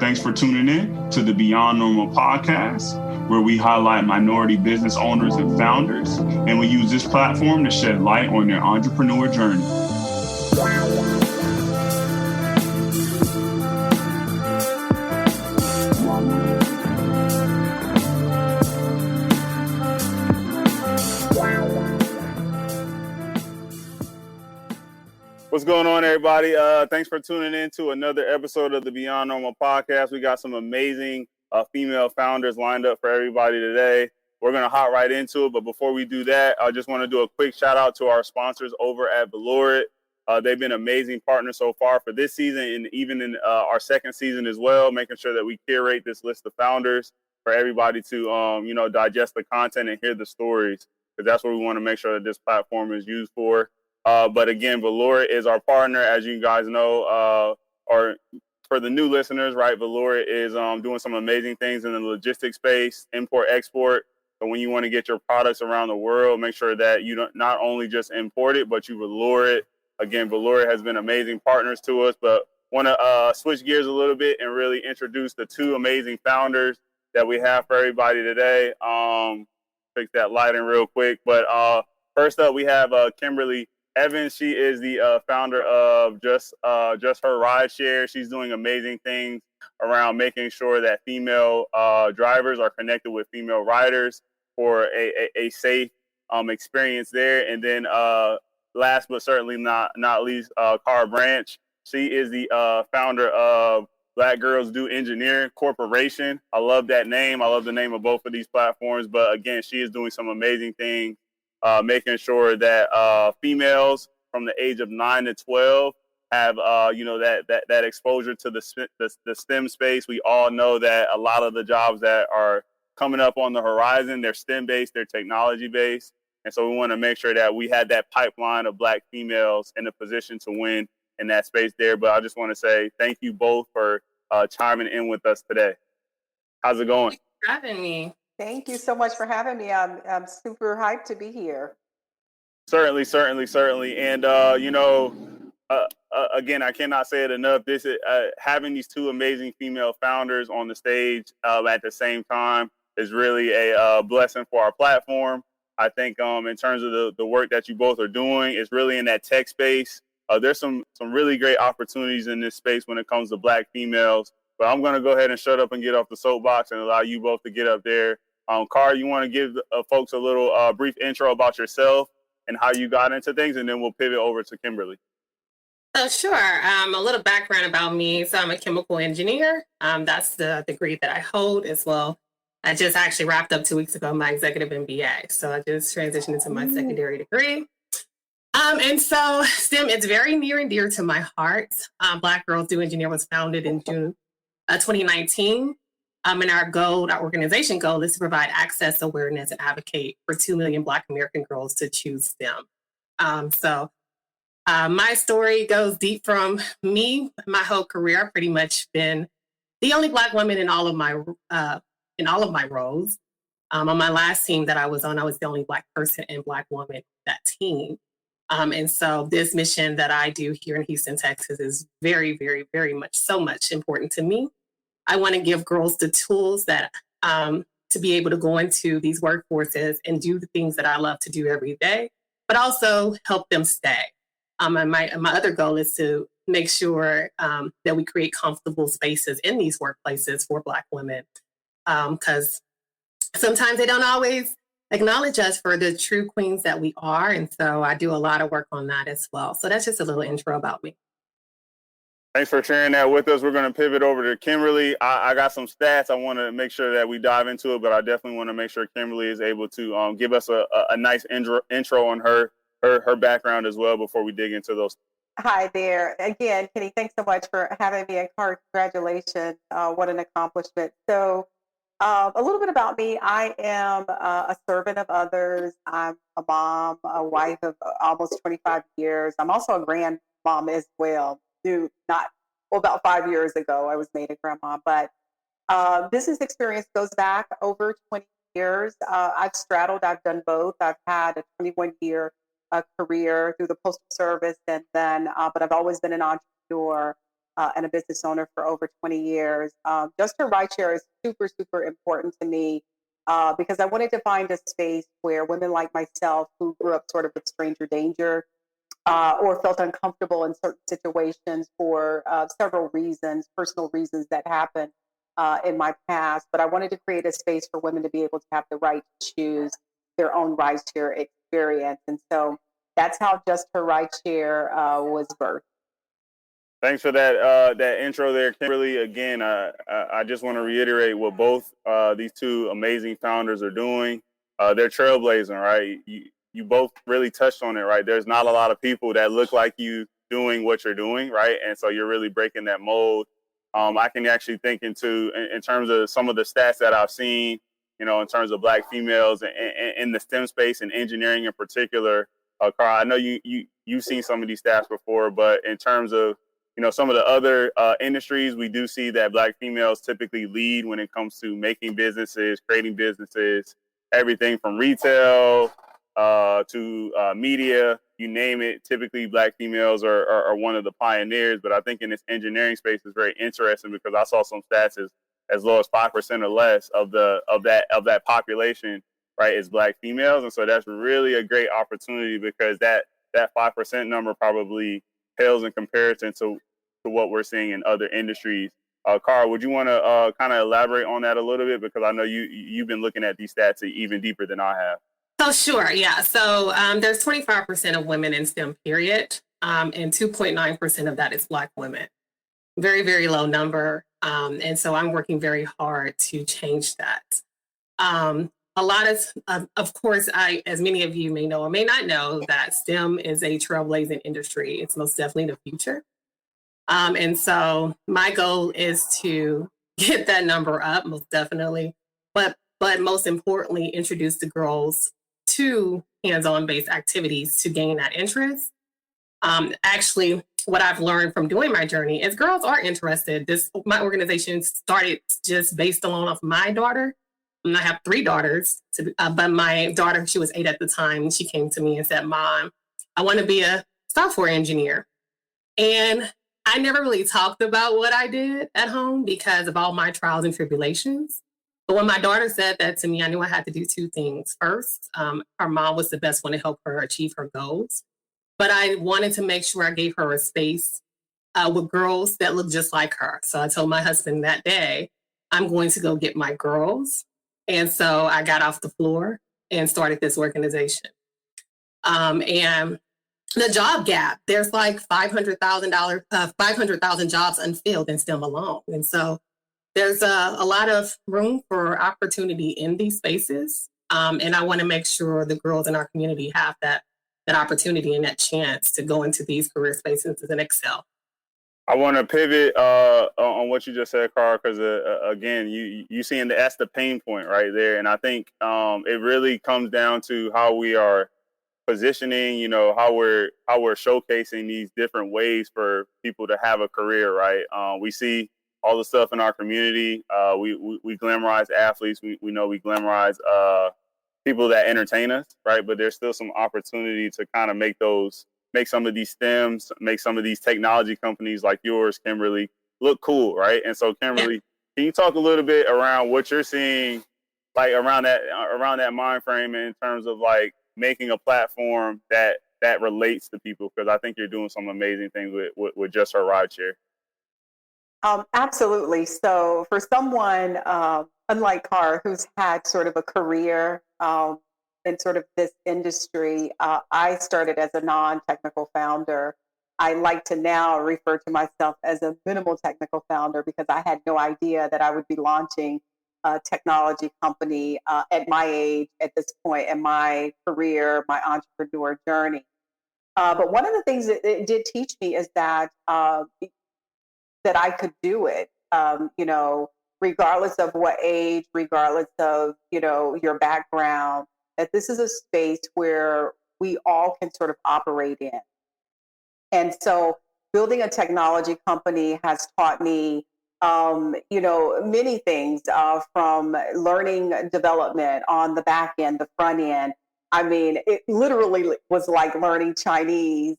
Thanks for tuning in to the Beyond Normal podcast, where we highlight minority business owners and founders, and we use this platform to shed light on their entrepreneur journey. What's going on, everybody? Thanks for tuning in to another episode of the Beyond Normal podcast. We got some amazing female founders lined up for everybody today. We're going to hop right into it. But before we do that, I just want to do a quick shout out to our sponsors over at Velour. They've been amazing partners so far for this season and even in our second season as well, making sure that we curate this list of founders for everybody to, digest the content and hear the stories, because that's what we want to make sure that this platform is used for. But again, Velour is our partner, as you guys know, or for the new listeners, right? Velour is doing some amazing things in the logistics space, import, export. So when you want to get your products around the world, make sure that you don't not only just import it, but you Velour it. Again, Velour has been amazing partners to us, but want to switch gears a little bit and really introduce the two amazing founders that we have for everybody today. Fix that lighting real quick. But first up, we have Kimberly Evans. She is the founder of Just Her Rideshare. She's doing amazing things around making sure that female drivers are connected with female riders for a safe experience there. And then last but certainly not least, Cara Branch. She is the founder of Black Girls Do Engineering Corporation. I love that name. I love the name of both of these platforms. But again, she is doing some amazing things, making sure that females from the age of 9 to 12 have that exposure to the STEM space. We all know that a lot of the jobs that are coming up on the horizon, they're STEM based, they're technology based, and so we want to make sure that we had that pipeline of Black females in a position to win in that space there. But I just want to say thank you both for chiming in with us today. How's it going? Thanks for having me. Thank you so much for having me. I'm super hyped to be here. Certainly. And, again, I cannot say it enough. This is having these two amazing female founders on the stage at the same time is really a blessing for our platform. I think in terms of the work that you both are doing, is really in that tech space. There's some really great opportunities in this space when it comes to Black females. But I'm going to go ahead and shut up and get off the soapbox and allow you both to get up there. Cara, you want to give folks a little brief intro about yourself and how you got into things, and then we'll pivot over to Kimberly. Oh, sure. A little background about me. So I'm a chemical engineer. That's the degree that I hold as well. I just actually wrapped up 2 weeks ago my executive MBA. So I just transitioned into my secondary degree. And so STEM, it's very near and dear to my heart. Black Girls Do Engineer was founded in June 2019. And our organization goal is to provide access, awareness, and advocate for 2 million Black American girls to choose STEM. So my story goes deep from me. My whole career, I've pretty much been the only Black woman in all of my roles. On my last team that I was on, I was the only Black person and Black woman on that team. And so this mission that I do here in Houston, Texas is very, very, very much important to me. I want to give girls the tools that to be able to go into these workforces and do the things that I love to do every day, but also help them stay. And my other goal is to make sure that we create comfortable spaces in these workplaces for Black women, because sometimes they don't always acknowledge us for the true queens that we are. And so I do a lot of work on that as well. So that's just a little intro about me. Thanks for sharing that with us. We're going to pivot over to Kimberly. I got some stats. I want to make sure that we dive into it, but I definitely want to make sure Kimberly is able to give us a nice intro on her background as well before we dig into those. Hi there. Again, Kenny, thanks so much for having me. And Cara, congratulations. What an accomplishment. So a little bit about me. I am a servant of others. I'm a mom, a wife of almost 25 years. I'm also a grandmom as well. About 5 years ago, I was made a grandma, but business experience goes back over 20 years. I've straddled, I've done both. I've had a 21-year career through the Postal Service, and then, but I've always been an entrepreneur. and a business owner for over 20 years. Just Her Rideshare is super, super important to me because I wanted to find a space where women like myself who grew up sort of with stranger danger or felt uncomfortable in certain situations for several reasons, personal reasons that happened in my past. But I wanted to create a space for women to be able to have the right to choose their own rideshare experience. And so that's how Just Her Rideshare was birthed. Thanks for that intro there, Kimberly. Again, I just want to reiterate what both these two amazing founders are doing. They're trailblazing, right? You both really touched on it, right? There's not a lot of people that look like you doing what you're doing, right? And so you're really breaking that mold. I can actually think in terms of some of the stats that I've seen, in terms of Black females in the STEM space and engineering in particular. Carl, I know you've seen some of these stats before, but in terms of some of the other industries, we do see that Black females typically lead when it comes to making businesses, creating businesses, everything from retail to media, you name it. Typically, Black females are one of the pioneers. But I think in this engineering space, it's very interesting because I saw some stats as low as 5% or less of that population, right, is Black females, and so that's really a great opportunity because that 5% number probably pales in comparison to what we're seeing in other industries. Carl, would you want to kind of elaborate on that a little bit? Because I know you've been looking at these stats even deeper than I have. So sure, yeah. So there's 25% of women in STEM, period, and 2.9% of that is Black women. Very, very low number. And so I'm working very hard to change that. A lot of course, as many of you may know or may not know, that STEM is a trailblazing industry. It's most definitely the future. And so my goal is to get that number up, most definitely, but most importantly, introduce the girls to hands-on based activities to gain that interest. Actually, what I've learned from doing my journey is girls are interested. My organization started just based on my daughter. And I have 3 daughters, but my daughter, she was 8 at the time. She came to me and said, "Mom, I want to be a software engineer." And I never really talked about what I did at home because of all my trials and tribulations. But when my daughter said that to me, I knew I had to do 2 things. First, her mom was the best one to help her achieve her goals. But I wanted to make sure I gave her a space with girls that look just like her. So I told my husband that day, I'm going to go get my girls. And so I got off the floor and started this organization. And the job gap, there's like 500,000 jobs unfilled in STEM alone. And so there's a lot of room for opportunity in these spaces. And I want to make sure the girls in our community have that opportunity and that chance to go into these career spaces and excel. I want to pivot on what you just said, Carl, because again, you seeing that's the pain point right there, and I think it really comes down to how we are positioning, how we're showcasing these different ways for people to have a career, right? We see all the stuff in our community. We glamorize athletes. We know we glamorize people that entertain us, right? But there's still some opportunity to kind of make some of these STEMs, make some of these technology companies like yours, Kimberly, look cool, right? And so, Kimberly, Can you talk a little bit around what you're seeing, like around that mind frame in terms of like making a platform that relates to people? Because I think you're doing some amazing things with Just Her Rideshare. Absolutely. So for someone unlike Carr, who's had sort of a career in sort of this industry, I started as a non-technical founder. I like to now refer to myself as a minimal technical founder because I had no idea that I would be launching a technology company at my age, at this point in my career, my entrepreneur journey. But one of the things that it did teach me is that that I could do it, regardless of what age, regardless of, your background, that this is a space where we all can sort of operate in. And so building a technology company has taught me, many things from learning development on the back end, the front end. I mean, it literally was like learning Chinese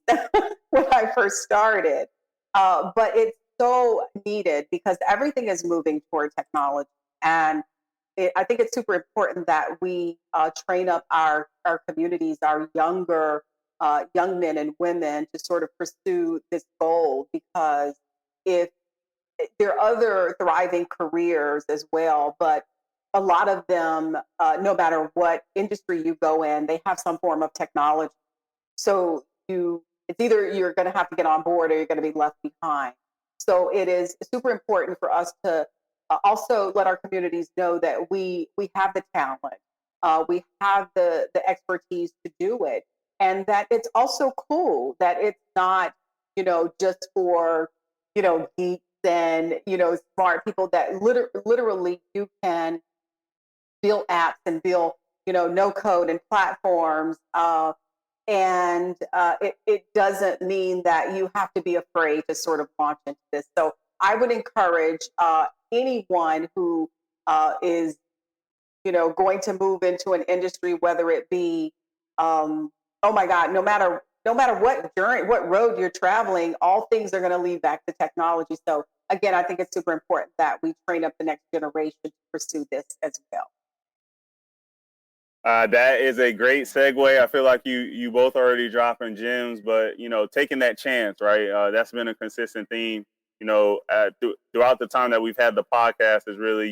when I first started. But so needed because everything is moving toward technology. And I think it's super important that we train up our communities, our younger young men and women to sort of pursue this goal, because if there are other thriving careers as well, but a lot of them, no matter what industry you go in, they have some form of technology. So it's either you're going to have to get on board or you're going to be left behind. So it is super important for us to also let our communities know that we have the talent, we have the expertise to do it, and that it's also cool that it's not, just for, geeks and, smart people, that literally you can build apps and build, no code and platforms. It doesn't mean that you have to be afraid to sort of launch into this. So I would encourage anyone who is, going to move into an industry, whether it be, oh my God, no matter what journey, what road you're traveling, all things are going to lead back to technology. So again, I think it's super important that we train up the next generation to pursue this as well. That is a great segue. I feel like you both already dropping gems, but taking that chance, right? That's been a consistent theme. Throughout the time that we've had the podcast is really,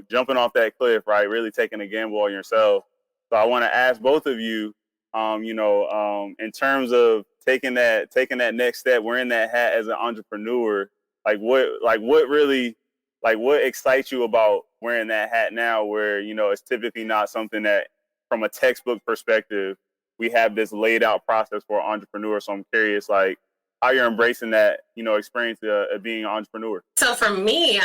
jumping off that cliff, right? Really taking a gamble on yourself. So I want to ask both of you, in terms of taking that next step, wearing that hat as an entrepreneur, what excites you about wearing that hat now, where it's typically not something that, from a textbook perspective, we have this laid out process for entrepreneurs. So I'm curious, how you're embracing that, experience of being an entrepreneur. So for me,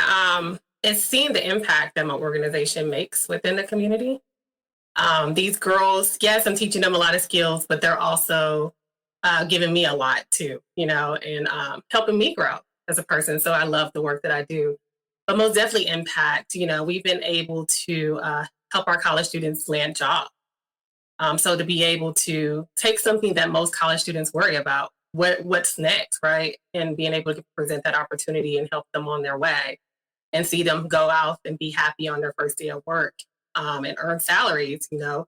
it's seeing the impact that my organization makes within the community. These girls, yes, I'm teaching them a lot of skills, but they're also giving me a lot too, and helping me grow as a person. So I love the work that I do, but most definitely impact. We've been able to help our college students land jobs. So to be able to take something that most college students worry about, what's next, right? And being able to present that opportunity and help them on their way and see them go out and be happy on their first day of work, and earn salaries, and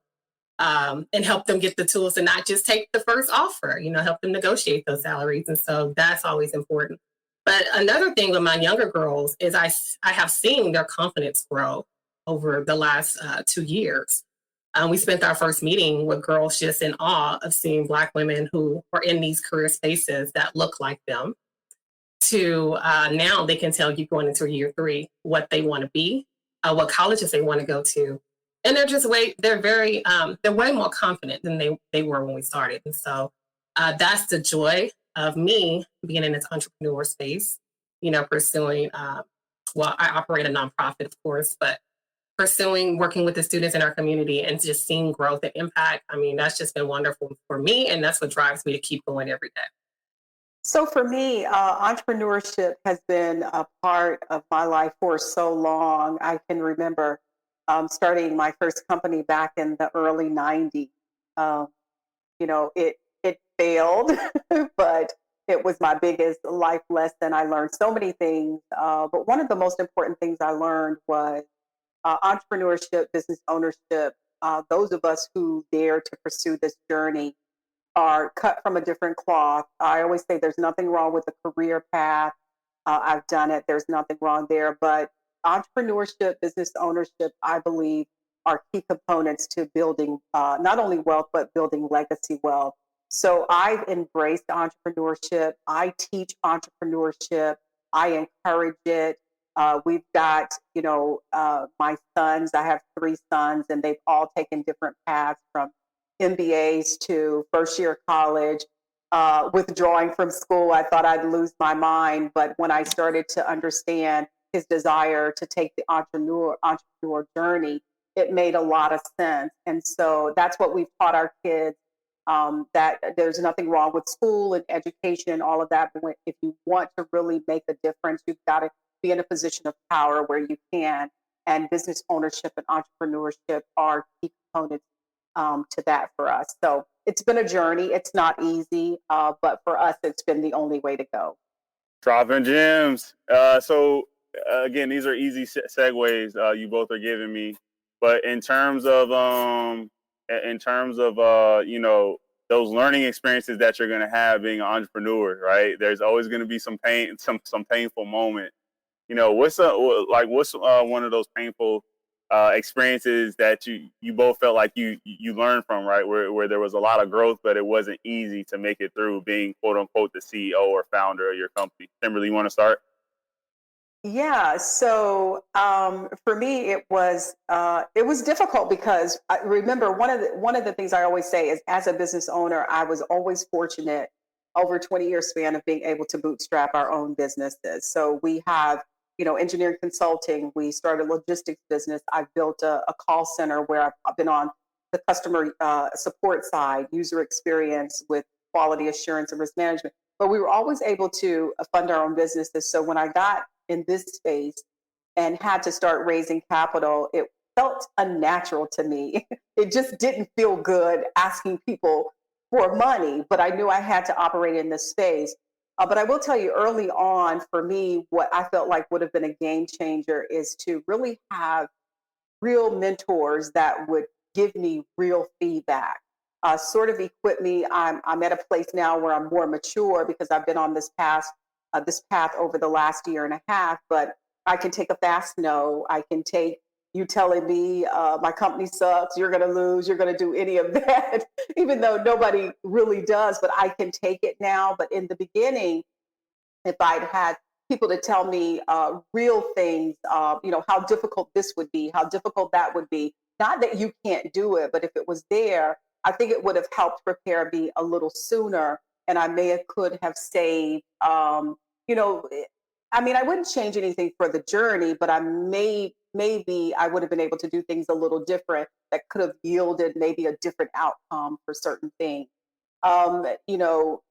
help them get the tools to not just take the first offer, help them negotiate those salaries. And so that's always important. But another thing with my younger girls is I have seen their confidence grow over the last 2 years. We spent our first meeting with girls just in awe of seeing Black women who are in these career spaces that look like them, to now they can tell you going into year 3 what they want to be, what colleges they want to go to. And they're way more confident than they were when we started. And so that's the joy of me being in this entrepreneur space, pursuing, I operate a nonprofit, of course, but working with the students in our community and just seeing growth and impact. I mean, that's just been wonderful for me. And that's what drives me to keep going every day. So for me, entrepreneurship has been a part of my life for so long. I can remember starting my first company back in the early 90s. It failed, but it was my biggest life lesson. I learned so many things, but one of the most important things I learned was entrepreneurship, business ownership. Those of us who dare to pursue this journey are cut from a different cloth. I always say there's nothing wrong with a career path. I've done it. There's nothing wrong there. But entrepreneurship, business ownership, I believe, are key components to building not only wealth, but building legacy wealth. So I've embraced entrepreneurship. I teach entrepreneurship. I encourage it. We've got, my sons. I have 3 sons, and they've all taken different paths, from MBAs to first year college. Withdrawing from school, I thought I'd lose my mind. But when I started to understand his desire to take the entrepreneur journey, it made a lot of sense. And so that's what we've taught our kids, that there's nothing wrong with school and education and all of that. But if you want to really make a difference, you've got to be in a position of power where you can. And business ownership and entrepreneurship are key components to that for us. So it's been a journey. It's not easy, but for us, it's been the only way to go. Dropping gems. Again, these are easy segues you both are giving me. But in terms of you know, those learning experiences that you're going to have being an entrepreneur, right? There's always going to be some pain, some painful moment. You know, what's one of those painful experiences that you both felt like you learned from, right? Where there was a lot of growth, but it wasn't easy to make it through being quote unquote the CEO or founder of your company. Kimberly, you want to start? Yeah. So for me, it was difficult because I remember one of the things I always say is, as a business owner, I was always fortunate over 20-year span of being able to bootstrap our own businesses. So we have, you know, engineering consulting. We started a logistics business. I've built a call center where I've been on the customer support side, user experience with quality assurance and risk management. But we were always able to fund our own businesses. So when I got in this space and had to start raising capital, it felt unnatural to me. It just didn't feel good asking people for money, but I knew I had to operate in this space. But I will tell you, early on, for me, what I felt like would have been a game changer is to really have real mentors that would give me real feedback, sort of equip me. I'm at a place now where I'm more mature because I've been on this path over the last year and a half. But I can take a fast no. I can take you telling me my company sucks, you're going to lose, you're going to do any of that, even though nobody really does. But I can take it now. But in the beginning, if I'd had people to tell me real things, you know, how difficult this would be, how difficult that would be. Not that you can't do it, but if it was there, I think it would have helped prepare me a little sooner, and I could have saved. You know, I mean, I wouldn't change anything for the journey, but maybe I would have been able to do things a little different that could have yielded maybe a different outcome for certain things. You know,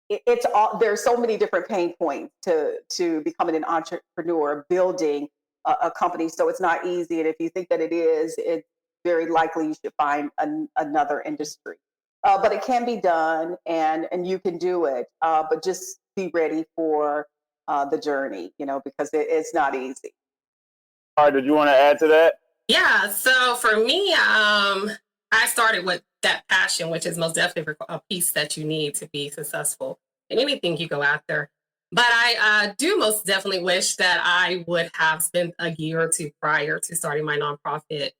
it's all, there's so many different pain points to becoming an entrepreneur, building a company. So it's not easy, and if you think that it is, it's very likely you should find another industry. But it can be done, and you can do it. But just be ready for the journey, you know, because it's not easy. All right, did you want to add to that? Yeah. So for me, I started with that passion, which is most definitely a piece that you need to be successful in anything you go after. But I do most definitely wish that I would have spent a year or two prior to starting my nonprofit,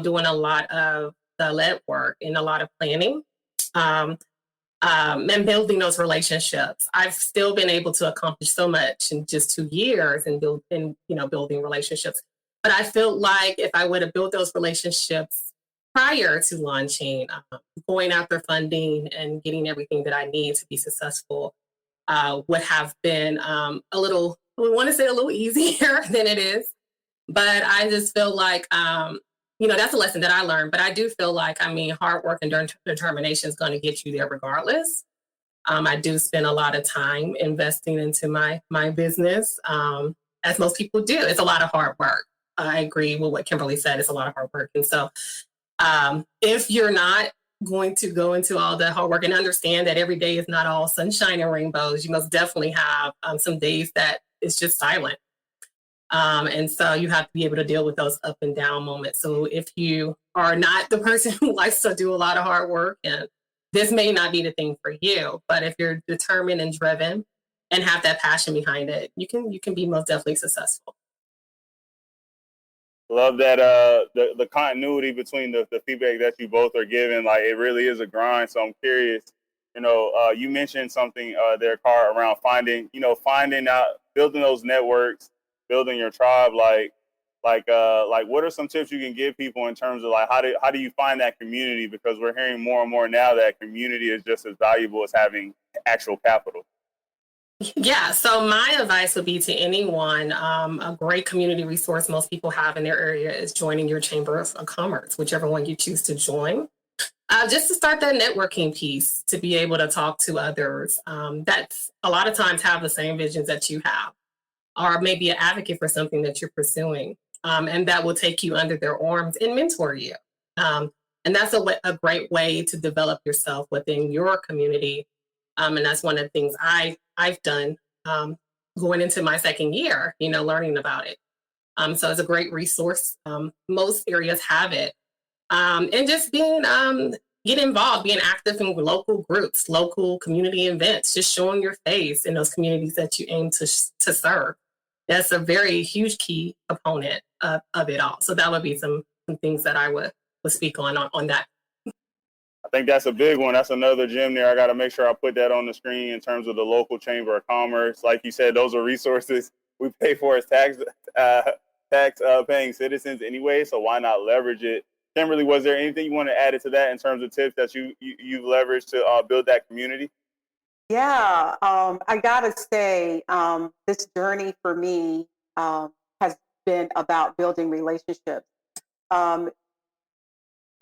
doing a lot of the lead work and a lot of planning. And building those relationships. I've still been able to accomplish so much in just 2 years and building relationships. But I feel like if I would have built those relationships prior to launching, going after funding and getting everything that I need to be successful, would have been a little, we want to say a little easier than it is. But I just feel like, that's a lesson that I learned. But I do feel like, hard work and determination is going to get you there regardless. I do spend a lot of time investing into my business, as most people do. It's a lot of hard work. I agree with what Kimberly said. It's a lot of hard work. And so if you're not going to go into all the hard work and understand that every day is not all sunshine and rainbows, you must definitely have some days that it's just silent. And so you have to be able to deal with those up and down moments. So if you are not the person who likes to do a lot of hard work, and this may not be the thing for you, but if you're determined and driven and have that passion behind it, you can be most definitely successful. Love that the continuity between the feedback that you both are giving. Like, it really is a grind. So I'm curious, you mentioned something there, Car, around finding out, building those networks, building your tribe. Like what are some tips you can give people in terms of like how do you find that community? Because we're hearing more and more now that community is just as valuable as having actual capital. Yeah, so my advice would be to anyone, a great community resource most people have in their area is joining your Chamber of Commerce, whichever one you choose to join. Just to start that networking piece, to be able to talk to others that's a lot of times have the same visions that you have, or maybe an advocate for something that you're pursuing, and that will take you under their arms and mentor you. And that's a great way to develop yourself within your community. And that's one of the things I've done going into my second year, learning about it. So it's a great resource. Most areas have it. And just get involved, being active in local groups, local community events, just showing your face in those communities that you aim to serve. That's a very huge key component of it all. So that would be some things that I would speak on that. I think that's a big one. That's another gem there. I got to make sure I put that on the screen in terms of the local chamber of commerce. Like you said, those are resources we pay for as tax paying citizens anyway. So why not leverage it? Kimberly, was there anything you want to add to that in terms of tips that you've leveraged to build that community? Yeah, I gotta say, this journey for me has been about building relationships. Um,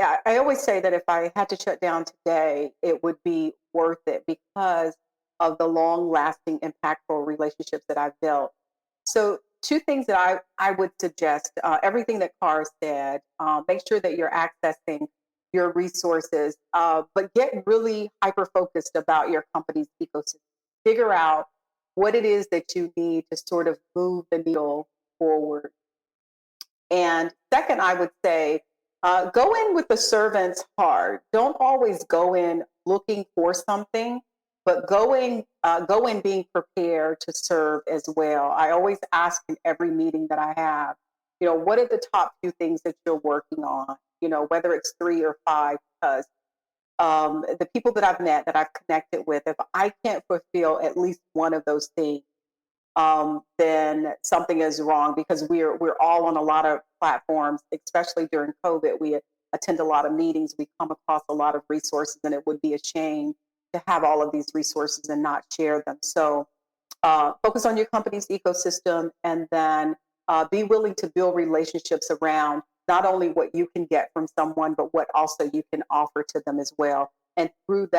I always say that if I had to shut down today, it would be worth it because of the long lasting, impactful relationships that I've built. So, two things that I would suggest everything that Carr said, make sure that you're accessing your resources, but get really hyper focused about your company's ecosystem. Figure out what it is that you need to sort of move the needle forward. And second, I would say, go in with the servant's heart. Don't always go in looking for something, but go in being prepared to serve as well. I always ask in every meeting that I have, what are the top few things that you're working on? Whether it's 3 or 5, because the people that I've met, that I've connected with, if I can't fulfill at least one of those things, then something is wrong, because we're all on a lot of platforms, especially during COVID. We attend a lot of meetings, we come across a lot of resources, and it would be a shame to have all of these resources and not share them. So focus on your company's ecosystem, and then be willing to build relationships around not only what you can get from someone, but what also you can offer to them as well. And through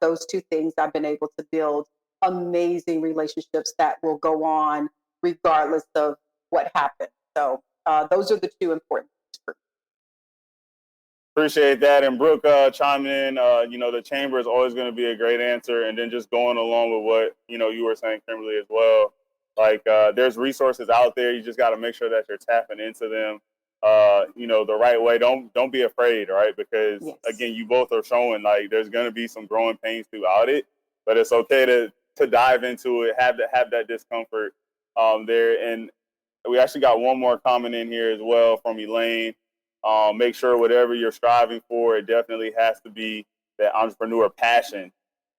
those two things, I've been able to build amazing relationships that will go on regardless of what happens. So those are the two important things for me. Appreciate that. And Brooke chiming in, the chamber is always going to be a great answer. And then just going along with what, you were saying, Kimberly, as well. Like there's resources out there. You just got to make sure that you're tapping into them, the right way. Don't be afraid, right? Because Yes. Again, you both are showing like there's going to be some growing pains throughout it, but it's okay to dive into it, have that discomfort there. And we actually got one more comment in here as well from Elaine. Make sure whatever you're striving for, it definitely has to be that entrepreneur passion,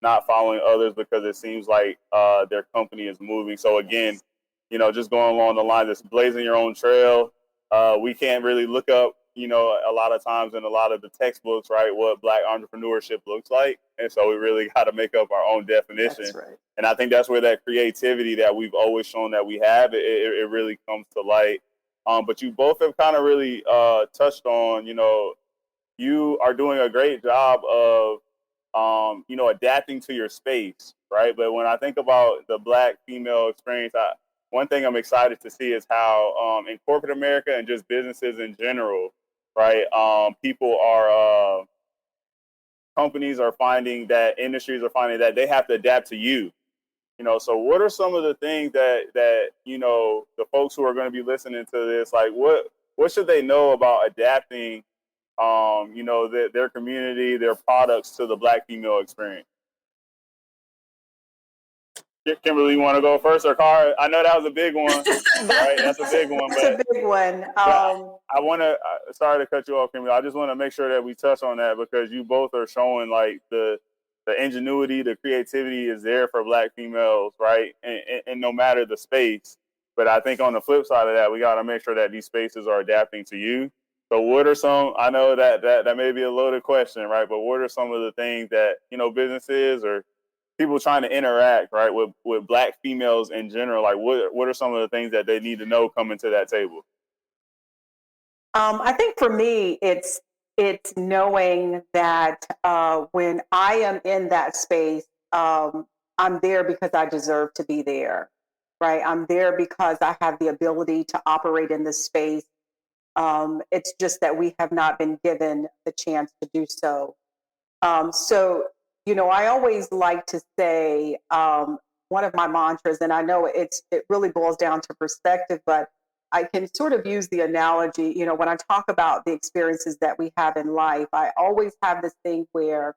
not following others because it seems like their company is moving. So again, just going along the line, this blazing your own trail. We can't really look up, a lot of times in a lot of the textbooks, right, what Black entrepreneurship looks like. And so we really got to make up our own definition. That's right. And I think that's where that creativity that we've always shown that we have, it really comes to light. But you both have kind of really touched on, you are doing a great job of, adapting to your space, right? But when I think about the Black female experience, one thing I'm excited to see is how in corporate America and just businesses in general, right, companies are finding that, industries are finding that they have to adapt to you. So what are some of the things that the folks who are going to be listening to this, like what should they know about adapting their community, their products to the Black female experience? Kimberly, you want to go first, or Carr? I know that was a big one, right? That's a big one. That's a big one. I want to, sorry to cut you off, Kimberly. I just want to make sure that we touch on that because you both are showing like the ingenuity, the creativity is there for Black females, right? And no matter the space. But I think on the flip side of that, we got to make sure that these spaces are adapting to you. So what are some, I know that may be a loaded question, right? But what are some of the things that, businesses or people trying to interact, right, with Black females in general, like what are some of the things that they need to know coming to that table? I think for me, it's knowing that when I am in that space, I'm there because I deserve to be there, right? I'm there because I have the ability to operate in this space. It's just that we have not been given the chance to do so. So, I always like to say, one of my mantras, and I know it really boils down to perspective, but I can sort of use the analogy, when I talk about the experiences that we have in life, I always have this thing where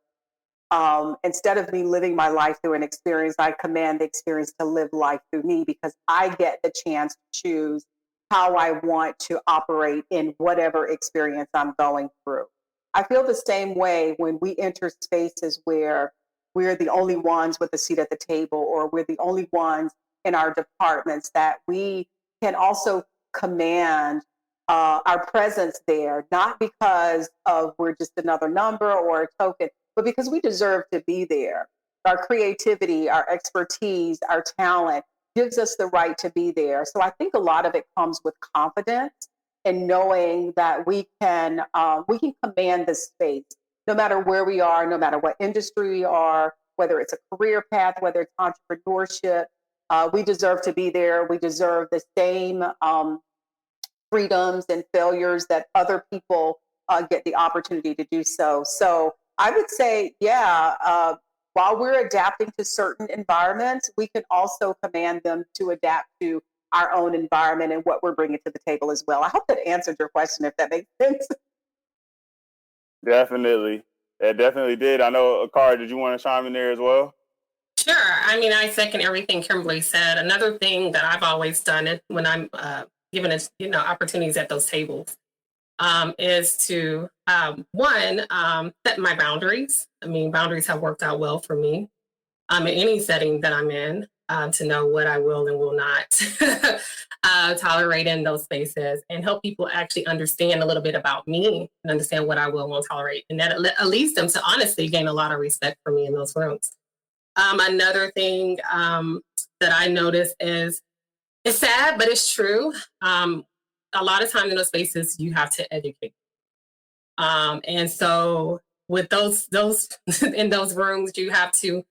instead of me living my life through an experience, I command the experience to live life through me, because I get the chance to choose how I want to operate in whatever experience I'm going through. I feel the same way when we enter spaces where we're the only ones with a seat at the table, or we're the only ones in our departments, that we can also command our presence there, not because of we're just another number or a token, but because we deserve to be there. Our creativity, our expertise, our talent gives us the right to be there. So I think a lot of it comes with confidence and knowing that we can command this space, no matter where we are, no matter what industry we are, whether it's a career path, whether it's entrepreneurship. We deserve to be there. We deserve the same freedoms and failures that other people get the opportunity to do so. So I would say, while we're adapting to certain environments, we can also command them to adapt to our own environment and what we're bringing to the table as well. I hope that answered your question, if that makes sense. Definitely. It definitely did. I know, Akara, did you want to chime in there as well? Sure. I mean, I second everything Kimberly said. Another thing that I've always done it when I'm given opportunities at those tables is to set my boundaries. I mean, boundaries have worked out well for me in any setting that I'm in, to know what I will and will not tolerate in those spaces, and help people actually understand a little bit about me and understand what I will and won't tolerate. And that leads them to honestly gain a lot of respect for me in those rooms. Another thing that I notice is, it's sad, but it's true. A lot of times in those spaces, you have to educate. And so with those in those rooms, you have to,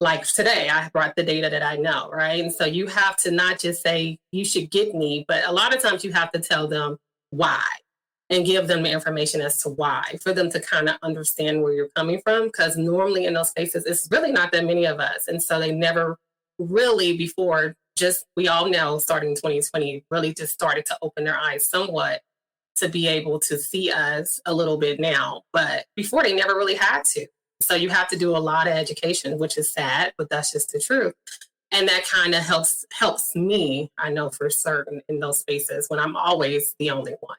like today, I brought the data that I know, right? And so you have to not just say, you should get me, but a lot of times you have to tell them why and give them the information as to why, for them to kind of understand where you're coming from. Because normally in those spaces, it's really not that many of us. And so they never really before, just we all know, starting 2020, really just started to open their eyes somewhat to be able to see us a little bit now. But before, they never really had to. So you have to do a lot of education, which is sad, but that's just the truth. And that kind of helps me, I know for certain, in those spaces when I'm always the only one.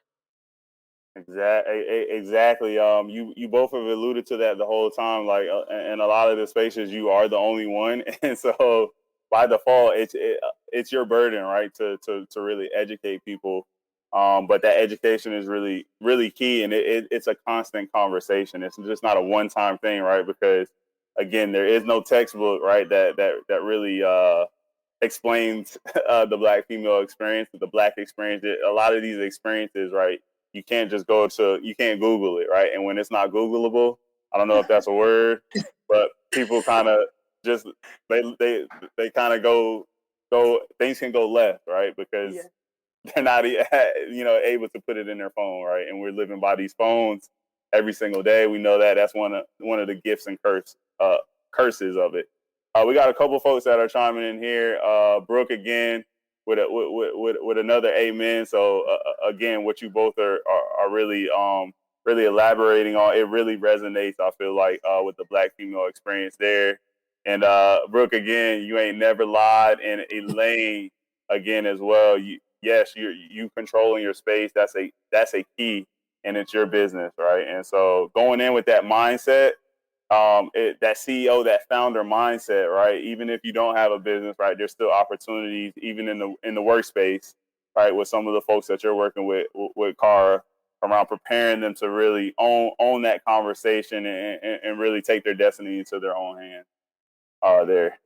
Exactly. You both have alluded to that the whole time. Like, in a lot of the spaces, you are the only one, and so by default, it's your burden, right, to really educate people. But that education is really, really key, and it's a constant conversation. It's just not a one-time thing, right? Because again, there is no textbook, right, that really explains the Black female experience, the Black experience. A lot of these experiences, right, you can't Google it, right? And when it's not Googleable, I don't know if that's a word, but people kind of just they kind of go things can go left, right? Because they're not able to put it in their phone, right? And we're living by these phones every single day. We know that that's one of the gifts and curses of it. We got a couple folks that are chiming in here. Brooke again with another amen. So again, what you both are really really elaborating on, it really resonates, I feel like, with the Black female experience there. And Brooke, again, you ain't never lied. And Elaine, again, as well, you controlling your space, that's a key, and it's your business, right? And so going in with that mindset, that CEO, that founder mindset, right? Even if you don't have a business, right, there's still opportunities, even in the workspace, right, with some of the folks that you're working with Cara, around preparing them to really own that conversation and really take their destiny into their own hands. There.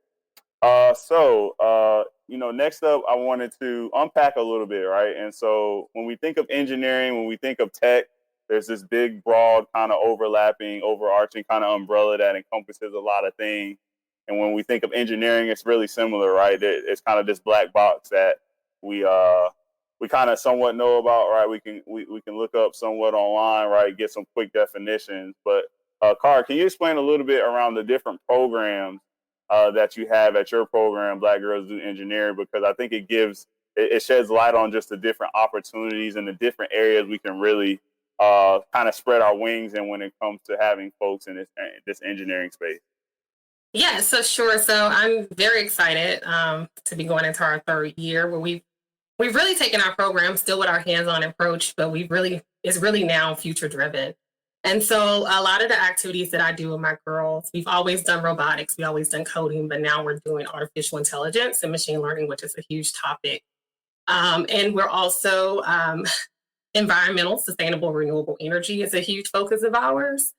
Next up, I wanted to unpack a little bit, right? And so when we think of engineering, when we think of tech, there's this big, broad, kind of overarching kind of umbrella that encompasses a lot of things. And when we think of engineering, it's really similar, right? It's kind of this black box that we kind of somewhat know about, right? We can look up somewhat online, right? Get some quick definitions. But Cara, can you explain a little bit around the different programs that you have at your program, Black Girls Do Engineering, because I think it sheds light on just the different opportunities and the different areas we can really kind of spread our wings in when it comes to having folks in this engineering space. Yeah, so sure. So I'm very excited to be going into our third year where we've really taken our program still with our hands-on approach, but it's really now future driven. And so a lot of the activities that I do with my girls, we've always done robotics, we always done coding, but now we're doing artificial intelligence and machine learning, which is a huge topic. And we're also environmental, sustainable, renewable energy is a huge focus of ours.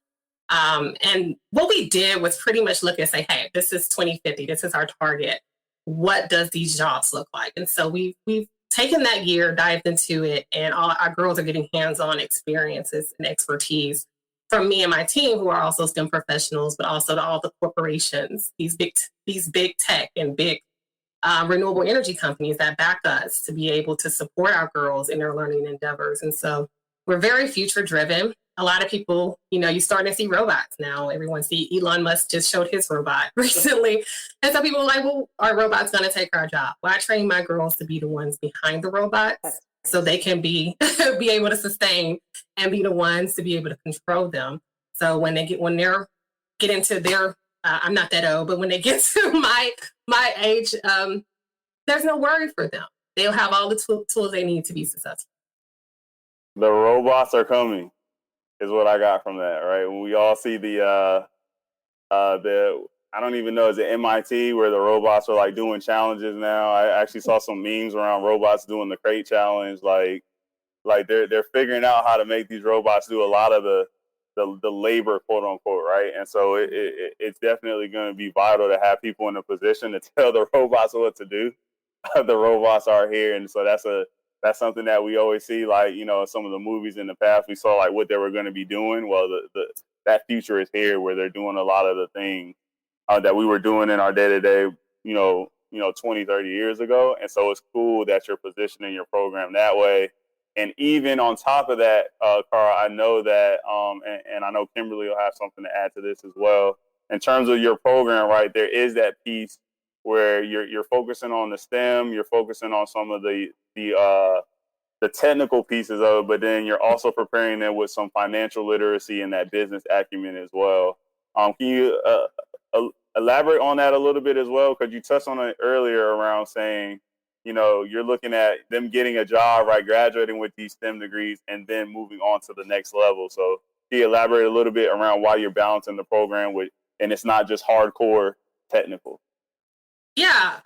And what we did was pretty much look and say, hey, this is 2050, this is our target. What does these jobs look like? And so we've taken that year, dived into it, and all our girls are getting hands-on experiences and expertise from me and my team, who are also STEM professionals, but also to all the corporations, these big tech and big renewable energy companies that back us to be able to support our girls in their learning endeavors. And so we're very future driven. A lot of people, you're starting to see robots now. Everyone see Elon Musk just showed his robot recently. And so people are like, well, are robots going to take our job? Well, I train my girls to be the ones behind the robots so they can be able to sustain and be the ones to be able to control them. So when they get into their, I'm not that old, but when they get to my age, there's no worry for them. They'll have all the tools they need to be successful. The robots are coming, is what I got from that, right? When we all see the I don't even know, is it MIT where the robots are like doing challenges now? I actually saw some memes around robots doing the crate challenge. Like they're figuring out how to make these robots do a lot of the labor, quote unquote, right? And so it's definitely going to be vital to have people in a position to tell the robots what to do. The robots are here, and so that's something that we always see, like, some of the movies in the past, we saw like what they were going to be doing. Well, that future is here where they're doing a lot of the things that we were doing in our day-to-day, 20, 30 years ago. And so it's cool that you're positioning your program that way. And even on top of that, Carl, I know that, and I know Kimberly will have something to add to this as well. In terms of your program, right, there is that piece where you're focusing on the STEM, you're focusing on some of the technical pieces of it, but then you're also preparing them with some financial literacy and that business acumen as well. Can you elaborate on that a little bit as well? Because you touched on it earlier around saying, you're looking at them getting a job, right, graduating with these STEM degrees and then moving on to the next level. So can you elaborate a little bit around why you're balancing the program and it's not just hardcore technical? Yeah,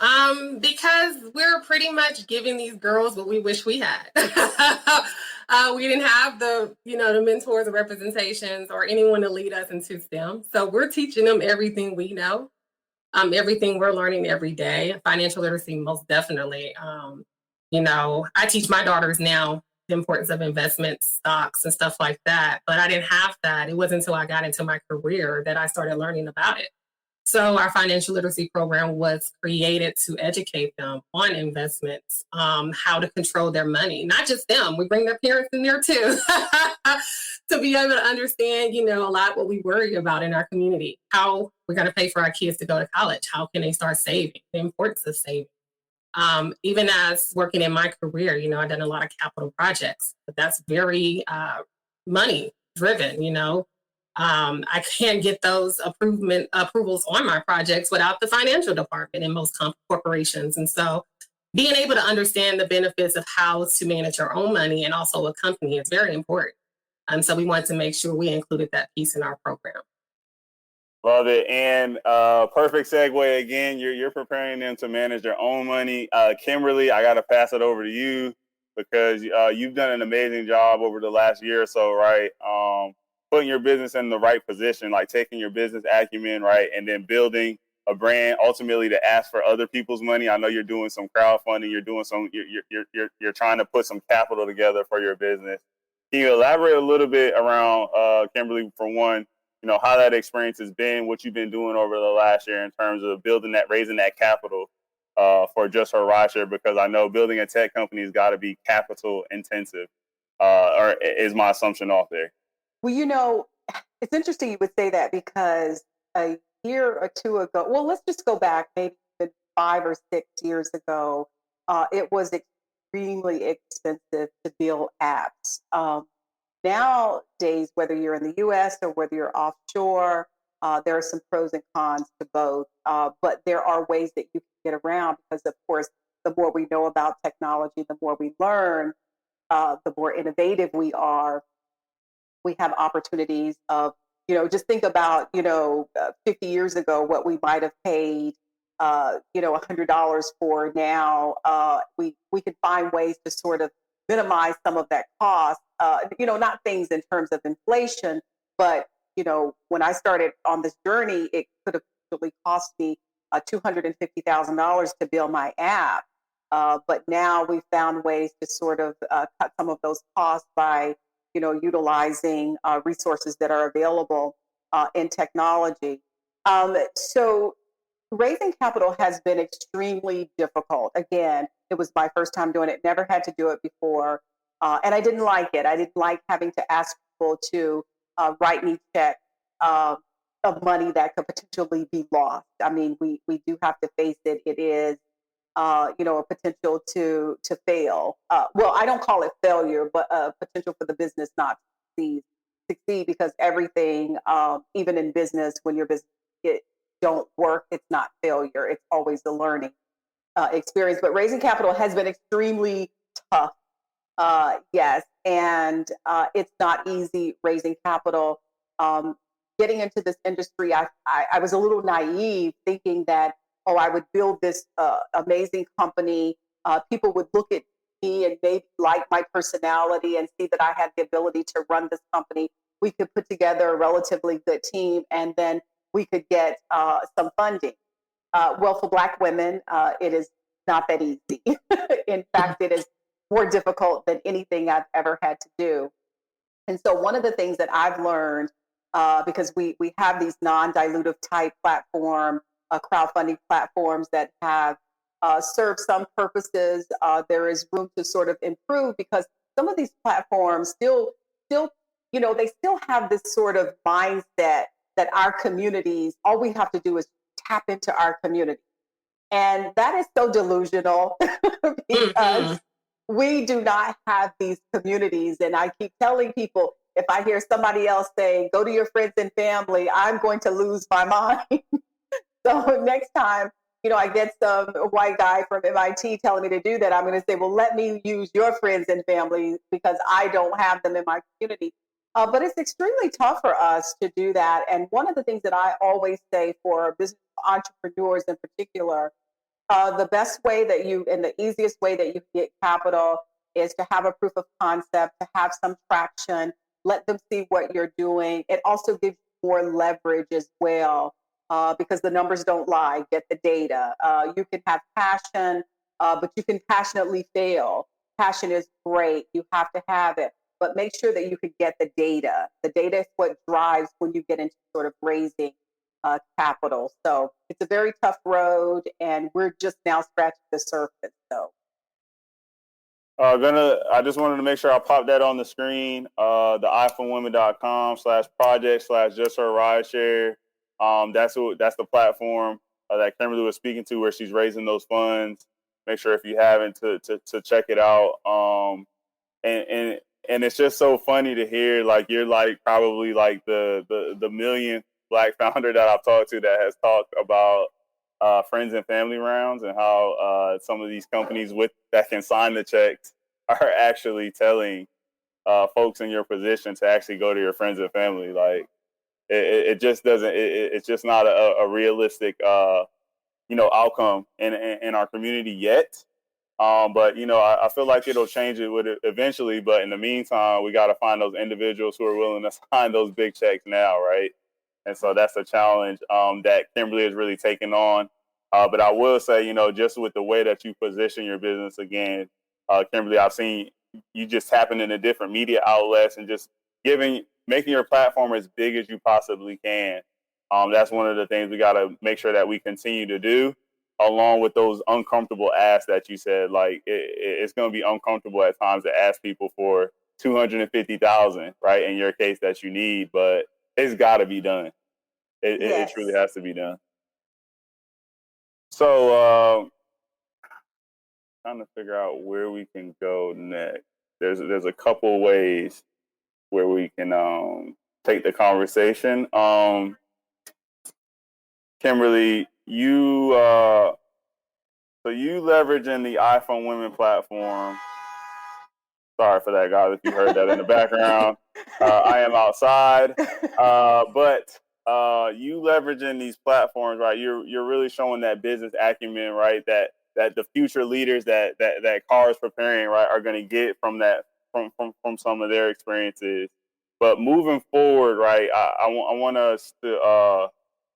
because we're pretty much giving these girls what we wish we had. We didn't have the mentors or representations or anyone to lead us into STEM. So we're teaching them everything we know, everything we're learning every day. Financial literacy, most definitely. I teach my daughters now the importance of investments, stocks, and stuff like that. But I didn't have that. It wasn't until I got into my career that I started learning about it. So our financial literacy program was created to educate them on investments, how to control their money, not just them. We bring their parents in there too, to be able to understand, a lot what we worry about in our community, how we're going to pay for our kids to go to college, how can they start saving, the importance of saving. Even as working in my career, I've done a lot of capital projects, but that's very money driven, I can't get those approvals on my projects without the financial department in most corporations. And so being able to understand the benefits of how to manage your own money and also a company is very important. So we wanted to make sure we included that piece in our program. Love it. And perfect segue again. You're preparing them to manage their own money. Kimberly, I got to pass it over to you because you've done an amazing job over the last year or so, right? Putting your business in the right position, like taking your business acumen, right, and then building a brand ultimately to ask for other people's money. I know you're doing some crowdfunding. You're doing you're trying to put some capital together for your business. Can you elaborate a little bit around, Kimberly, for one, how that experience has been, what you've been doing over the last year in terms of raising that capital for Just Her Rideshare? Because I know building a tech company has got to be capital intensive, or is my assumption off there? Well, it's interesting you would say that because year or two ago, well, let's just go back maybe 5 or 6 years ago, it was extremely expensive to build apps. Nowadays, whether you're in the US or whether you're offshore, there are some pros and cons to both. But there are ways that you can get around because, of course, the more we know about technology, the more we learn, the more innovative we are. We have opportunities of, just think about, 50 years ago, what we might have paid, $100 for now. We could find ways to sort of minimize some of that cost, not things in terms of inflation, but, when I started on this journey, it could have actually cost me $250,000 to build my app. But now we've found ways to sort of cut some of those costs by, utilizing resources that are available in technology. So raising capital has been extremely difficult. Again, it was my first time doing it, never had to do it before. And I didn't like it. I didn't like having to ask people to write me checks of money that could potentially be lost. I mean, we do have to face it. It is, a potential to fail. Well, I don't call it failure, but a potential for the business not to succeed because everything, even in business, when your business don't work, it's not failure. It's always a learning experience. But raising capital has been extremely tough. Yes, and it's not easy raising capital. Getting into this industry, I was a little naive, thinking that I would build this amazing company. People would look at me and maybe like my personality and see that I had the ability to run this company. We could put together a relatively good team, and then we could get some funding. Well, for Black women, it is not that easy. In fact, it is more difficult than anything I've ever had to do. And so one of the things that I've learned, because we have these non-dilutive type platform, crowdfunding platforms that have served some purposes, there is room to sort of improve because some of these platforms still, they still have this sort of mindset that our communities, all we have to do is tap into our community. And that is so delusional because we do not have these communities. And I keep telling people, if I hear somebody else say, go to your friends and family, I'm going to lose my mind. So next time, I get some white guy from MIT telling me to do that, I'm going to say, well, let me use your friends and family because I don't have them in my community. But it's extremely tough for us to do that. And one of the things that I always say for business entrepreneurs in particular, the best way that and the easiest way that you get capital is to have a proof of concept, to have some traction, let them see what you're doing. It also gives you more leverage as well because the numbers don't lie. Get the data. You can have passion, but you can passionately fail. Passion is great. You have to have it. But make sure that you can get the data. The data is what drives when you get into sort of raising capital. So it's a very tough road, and we're just now scratching the surface. So, I just wanted to make sure I pop that on the screen. The iPhoneWomen.com/project/just her rideshare. That's the platform that Kimberly was speaking to, where she's raising those funds. Make sure if you haven't to check it out. And it's just so funny to hear, like, you're like probably like the millionth Black founder that I've talked to that has talked about friends and family rounds and how some of these companies that can sign the checks are actually telling folks in your position to actually go to your friends and family. Like it just doesn't. It's just not a realistic outcome in our community yet. But I feel like it'll change it with it eventually. But in the meantime, we got to find those individuals who are willing to sign those big checks now, right? And so that's a challenge that Kimberly is really taking on. But I will say, just with the way that you position your business again, Kimberly, I've seen you just tapping into different media outlets and just making your platform as big as you possibly can. That's one of the things we got to make sure that we continue to do, along with those uncomfortable asks that you said. Like it's going to be uncomfortable at times to ask people for $250,000, right? In your case that you need, but it's got to be done. It Yes. truly has to be done. So, trying to figure out where we can go next. There's a couple ways where we can take the conversation. Kimberly, so you leveraging the iPhone Women platform. Sorry for that, guys, if you heard that in the background. I am outside, but you leveraging these platforms, right? You're really showing that business acumen, right? That the future leaders that CAR is preparing, right, are going to get from that from some of their experiences. But moving forward, right, I want us to.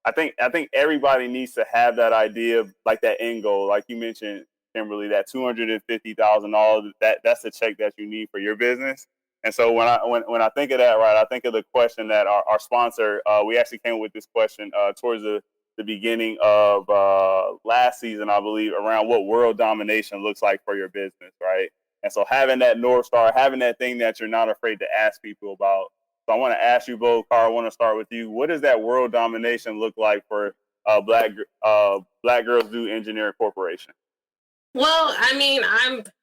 I think everybody needs to have that idea, like that end goal, like you mentioned, Kimberly, that $250,000. That's the check that you need for your business. And so when I think of that, right, I think of the question that our sponsor. We actually came with this question towards the beginning of last season, I believe, around what world domination looks like for your business, right? And so having that North Star, having that thing that you're not afraid to ask people about. So I want to ask you both, Carl. I want to start with you. What does that world domination look like for Black Girls Do Engineering Corporation? Well, I mean,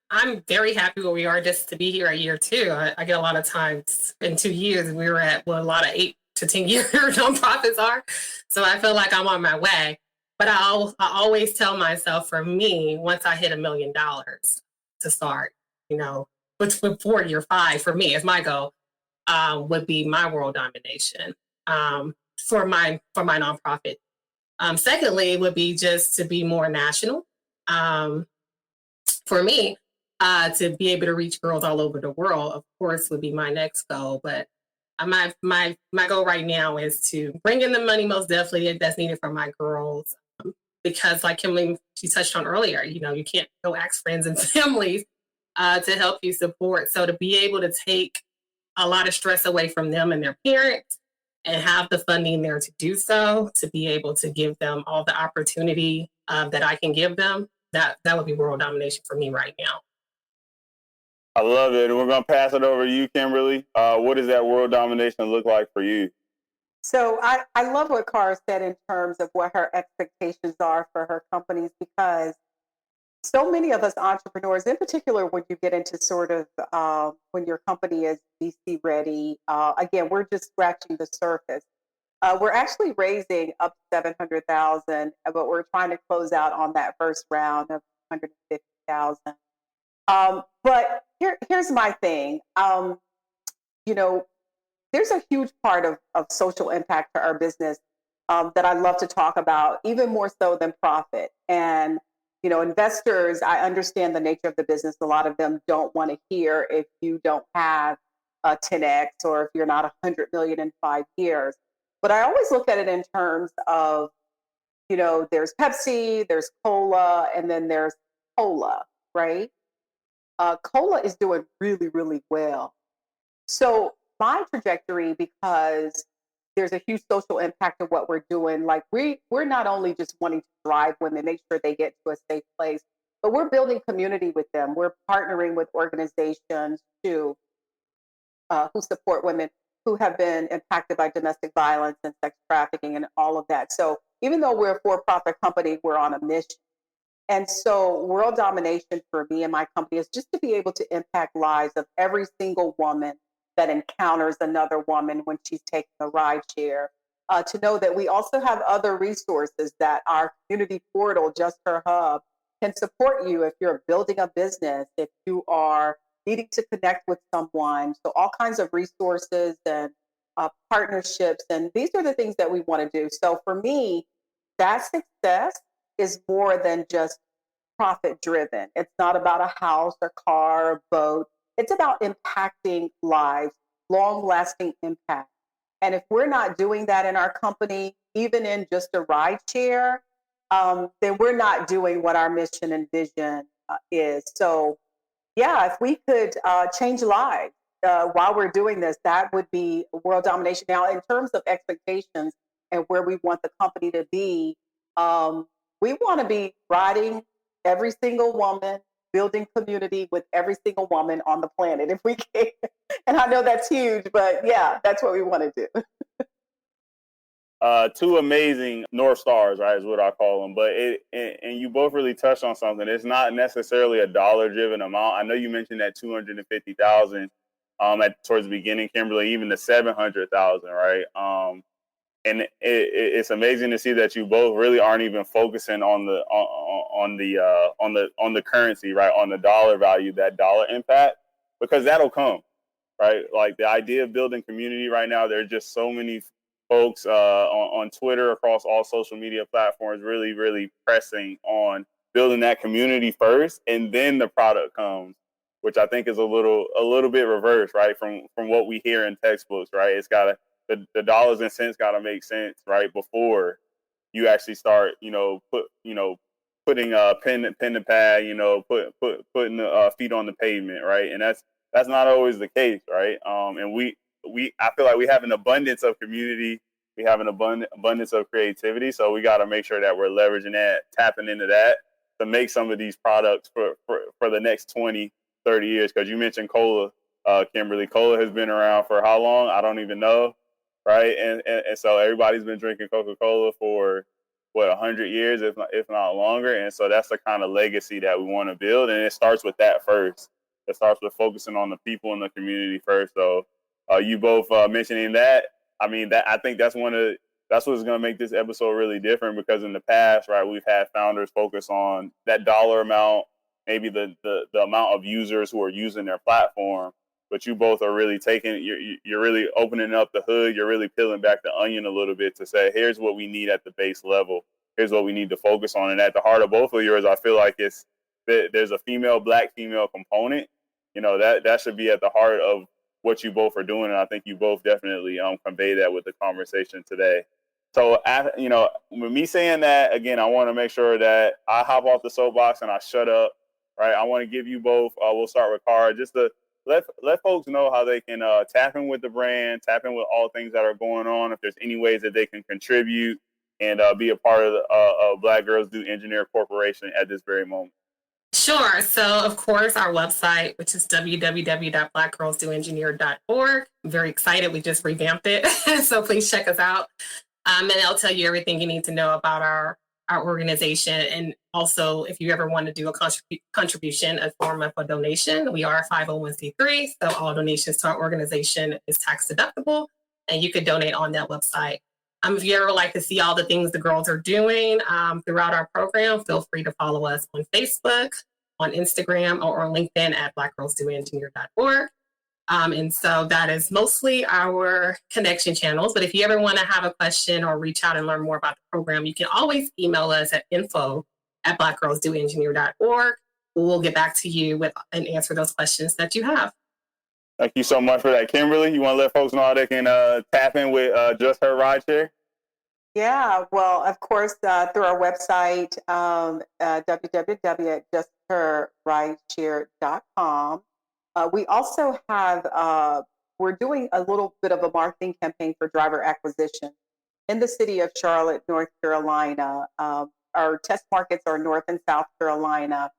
I'm very happy where we are just to be here a year too. I get a lot of times in 2 years we were at what a lot of 8 to 10 year nonprofits are. So I feel like I'm on my way. But I always tell myself, for me, once I hit $1 million to start, which with 4 or 5 for me is my goal, would be my world domination for my nonprofit. Secondly, would be just to be more national. For me, to be able to reach girls all over the world, of course, would be my next goal. But my goal right now is to bring in the money, most definitely, that's needed for my girls. Because, like Kimberly, she touched on earlier, you can't go ask friends and families to help you support. So to be able to take a lot of stress away from them and their parents and have the funding there to do so, to be able to give them all the opportunity that I can give them, that would be world domination for me right now. I love it. And we're going to pass it over to you, Kimberly. What does that world domination look like for you? So I love what Cara said in terms of what her expectations are for her companies, because so many of us entrepreneurs, in particular, when you get into sort of when your company is VC ready, again, we're just scratching the surface. We're actually raising up to 700,000, but we're trying to close out on that first round of 150,000. But here's my thing. There's a huge part of social impact for our business that I love to talk about, even more so than profit. And investors, I understand the nature of the business. A lot of them don't want to hear if you don't have a 10x or if you're not 100 million in 5 years. But I always look at it in terms of, there's Pepsi, there's cola, and then there's cola, right? Cola is doing really, really well. So my trajectory, because there's a huge social impact of what we're doing. Like we're not only just wanting to drive women, make sure they get to a safe place, but we're building community with them. We're partnering with organizations too, who support women who have been impacted by domestic violence and sex trafficking and all of that. So even though we're a for-profit company, we're on a mission. And so world domination for me and my company is just to be able to impact lives of every single woman that encounters another woman when she's taking a ride share. To know that we also have other resources, that our community portal, Just Her Hub, can support you if you're building a business, if you are needing to connect with someone. So all kinds of resources and partnerships. And these are the things that we want to do. So for me, that success is more than just profit driven. It's not about a house or car or boat. It's about impacting lives, long lasting impact. And if we're not doing that in our company, even in just a ride share, then we're not doing what our mission and vision is. So, yeah, if we could change lives while we're doing this, that would be world domination. Now, in terms of expectations and where we want the company to be, we want to be riding every single woman, building community with every single woman on the planet if we can. And I know that's huge, but yeah, that's what we want to do. two amazing North Stars, right, is what I call them. But and you both really touched on something. It's not necessarily a dollar-driven amount. I know you mentioned that 250,000 towards the beginning, Kimberly, even the 700,000, right? And it's amazing to see that you both really aren't even focusing on the currency, right, on the dollar value, that dollar impact, because that'll come, right? Like the idea of building community right now, there are just so many folks on Twitter, across all social media platforms, really, really pressing on building that community first, and then the product comes, which I think is a little bit reversed, right, from what we hear in textbooks, right? It's got to the dollars and cents got to make sense, right, before you actually start, putting pen to pad, putting feet on the pavement, right? And that's not always the case, right? And I feel like we have an abundance of community, we have an abundance of creativity, so we got to make sure that we're leveraging that, tapping into that to make some of these products for the next 20, 30 years. Because you mentioned cola, Kimberly. Cola has been around for how long? I don't even know, right? And so everybody's been drinking Coca-Cola for 100 years, if not longer. And so that's the kind of legacy that we want to build, and it starts with that first. It starts with focusing on the people in the community first. So you both mentioning that, I mean, that I think that's what's going to make this episode really different, because in the past, right, we've had founders focus on that dollar amount, maybe the amount of users who are using their platform. But you both are really you're really opening up the hood. You're really peeling back the onion a little bit to say, here's what we need at the base level. Here's what we need to focus on. And at the heart of both of yours, I feel like there's a black female component. That should be at the heart of what you both are doing. And I think you both definitely convey that with the conversation today. So, with me saying that, again, I want to make sure that I hop off the soapbox and I shut up, right? I want to give you both, we'll start with Cara, just to let folks know how they can tap in with the brand, tap in with all things that are going on, if there's any ways that they can contribute and be a part of Black Girls Do Engineer Corporation at this very moment. Sure. So, of course, our website, which is www.blackgirlsdoengineer.org. I'm very excited. We just revamped it. So please check us out. And it'll tell you everything you need to know about our organization. And also, if you ever want to do a contribution, a form of a donation, we are a 501c3. So all donations to our organization is tax deductible, and you could donate on that website. If you ever would like to see all the things the girls are doing throughout our program, feel free to follow us on Facebook, on Instagram, or on LinkedIn at blackgirlsdoengineer.org. And so that is mostly our connection channels. But if you ever want to have a question or reach out and learn more about the program, you can always email us at info@blackgirlsdoengineer.org. We'll get back to you and answer those questions that you have. Thank you so much for that, Kimberly. You want to let folks know how they can tap in with Just Her Rideshare? Yeah, well, of course, through our website, www.justherrideshare.com. We also have, we're doing a little bit of a marketing campaign for driver acquisition in the city of Charlotte, North Carolina. Our test markets are North and South Carolina,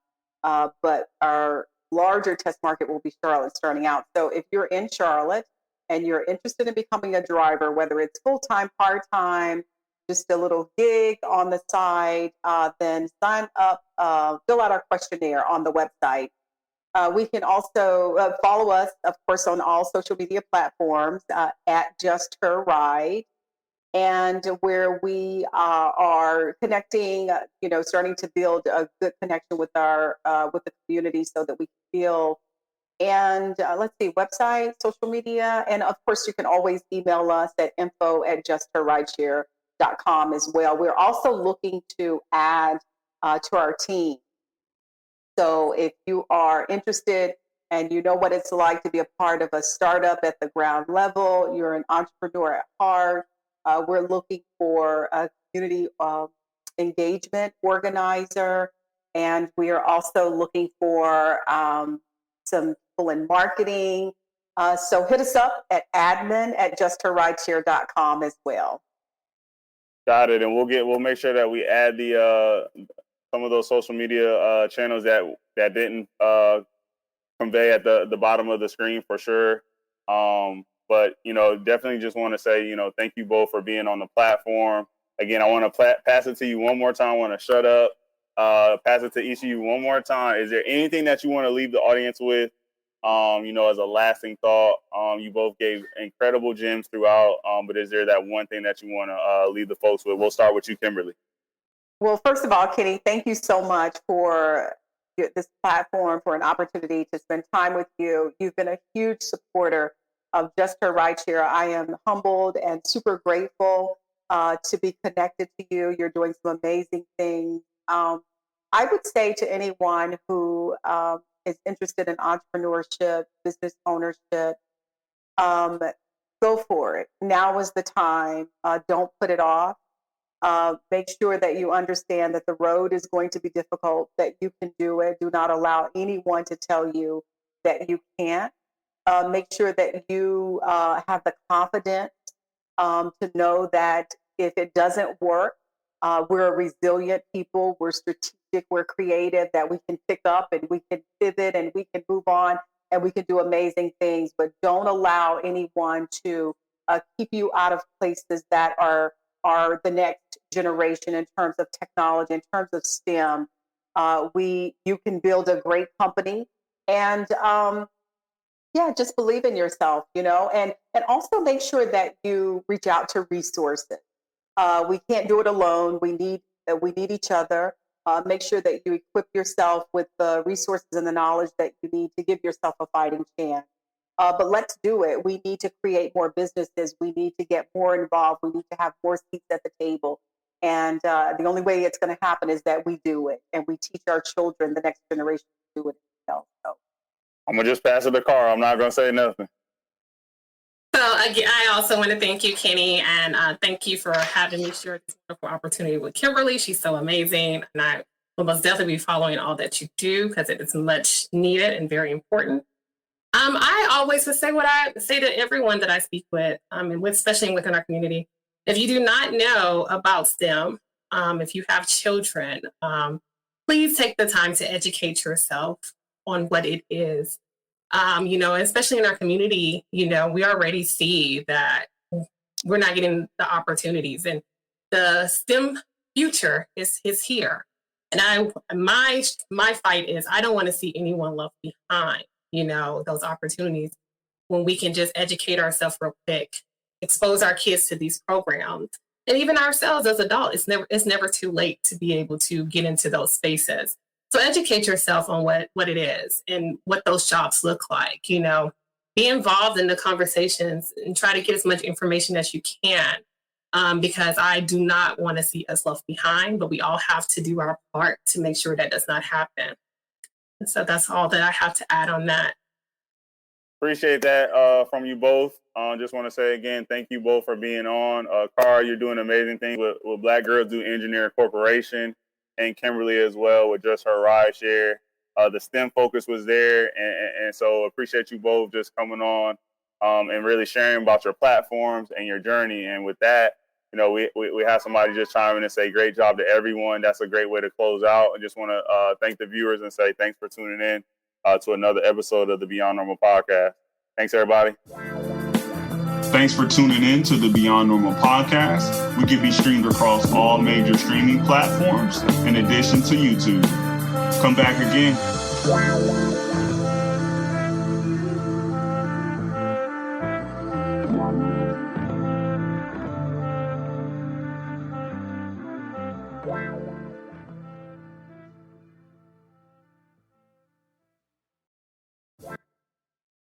but our larger test market will be Charlotte starting out. So if you're in Charlotte and you're interested in becoming a driver, whether it's full-time, part-time, just a little gig on the side, then sign up, fill out our questionnaire on the website. We can also follow us, of course, on all social media platforms at Just Her Ride, and where we are connecting, starting to build a good connection with with the community so that we can feel. And let's see, website, social media, and of course, you can always email us at info@justherrideshare.com as well. We're also looking to add to our team. So if you are interested and you know what it's like to be a part of a startup at the ground level, you're an entrepreneur at heart, we're looking for a community engagement organizer, and we are also looking for some people in marketing. So hit us up at admin@justherrideshare.com as well. Got it. And we'll make sure that we add the some of those social media channels that didn't convey at the bottom of the screen for sure. But, definitely just want to say, thank you both for being on the platform. Again, I want to pass it to you one more time. I want to shut up, pass it to each of you one more time. Is there anything that you want to leave the audience with, as a lasting thought? You both gave incredible gems throughout, but is there that one thing that you want to leave the folks with? We'll start with you, Kimberly. Well, first of all, Kenny, thank you so much for this platform, for an opportunity to spend time with you. You've been a huge supporter of Just Her Rideshare. I am humbled and super grateful to be connected to you. You're doing some amazing things. I would say to anyone who is interested in entrepreneurship, business ownership, go for it. Now is the time. Don't put it off. Make sure that you understand that the road is going to be difficult, that you can do it. Do not allow anyone to tell you that you can't. Make sure that you have the confidence to know that if it doesn't work, we're a resilient people, we're strategic, we're creative, that we can pick up and we can pivot and we can move on and we can do amazing things. But don't allow anyone to keep you out of places that are the next generation in terms of technology, in terms of STEM. You can build a great company, and just believe in yourself, and also make sure that you reach out to resources. We can't do it alone. We need each other. Make sure that you equip yourself with the resources and the knowledge that you need to give yourself a fighting chance. But let's do it. We need to create more businesses. We need to get more involved. We need to have more seats at the table. And the only way it's going to happen is that we do it and we teach our children, the next generation, to do it themselves. So I'm going to just pass it to Carl. I'm not going to say nothing. So again, I also want to thank you, Kenny, and thank you for having me share this wonderful opportunity with Kimberly. She's so amazing, and I will most definitely be following all that you do because it is much needed and very important. I always would say what I say to everyone that I speak with, and especially within our community. If you do not know about STEM, if you have children, please take the time to educate yourself on what it is. Especially in our community, we already see that we're not getting the opportunities, and the STEM future is here. And my fight is I don't want to see anyone left behind. Those opportunities when we can just educate ourselves real quick, expose our kids to these programs, and even ourselves as adults. It's never too late to be able to get into those spaces. So educate yourself on what it is and what those jobs look like. Be involved in the conversations and try to get as much information as you can, because I do not want to see us left behind, but we all have to do our part to make sure that does not happen. And so that's all that I have to add on that. Appreciate that from you both. Just want to say again, thank you both for being on. Carl, you're doing amazing things with Black Girls Do Engineering Corporation, and Kimberly as well with Just Her Rideshare. The STEM focus was there, and so appreciate you both just coming on and really sharing about your platforms and your journey. And with that, we have somebody just chime in and say great job to everyone. That's a great way to close out. I just want to thank the viewers and say thanks for tuning in to another episode of the Beyond Normal podcast. Thanks, everybody. Thanks for tuning in to the Beyond Normal podcast. We can be streamed across all major streaming platforms in addition to YouTube. Come back again.